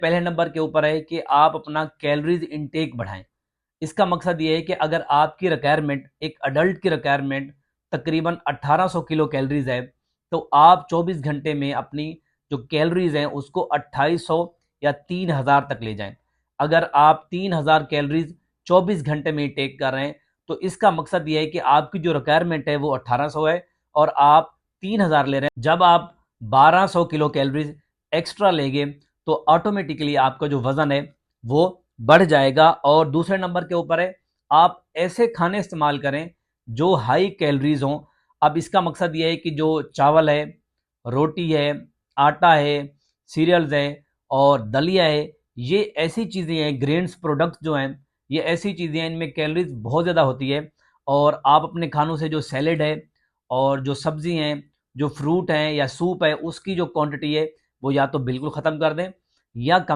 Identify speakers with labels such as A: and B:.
A: पहले नंबर के ऊपर है कि आप अपना कैलोरीज इनटेक बढ़ाएं। इसका मकसद ये है कि अगर आपकी रिक्वायरमेंट, एक अडल्ट की रिक्वायरमेंट तकरीबन 1800 किलो कैलोरीज है, तो आप 24 घंटे में अपनी जो कैलोरीज हैं उसको 2800 या 3000 तक ले जाएं। अगर आप 3000 कैलोरीज 24 घंटे में टेक कर रहे हैं तो इसका मकसद ये है कि आपकी जो रिक्वायरमेंट है वो 1800 है और आप 3000 ले रहे हैं। जब आप 1200 किलो कैलोरीज एक्स्ट्रा लेंगे तो ऑटोमेटिकली आपका जो वजन है वो बढ़ जाएगा। और दूसरे नंबर के ऊपर है आप ऐसे खाने इस्तेमाल करें जो हाई कैलोरीज हों। अब इसका मकसद ये है कि जो चावल है, रोटी है, आटा है, सीरियल्स है और दलिया है, ये ऐसी चीज़ें हैं, ग्रेन्स प्रोडक्ट्स जो हैं, ये ऐसी चीज़ें हैं इनमें कैलोरीज बहुत ज़्यादा होती है। और आप अपने खानों से जो सैलेड है और जो सब्ज़ी हैं, जो फ्रूट हैं या सूप है, उसकी जो क्वांटिटी है वो या तो बिल्कुल ख़त्म कर दें या कम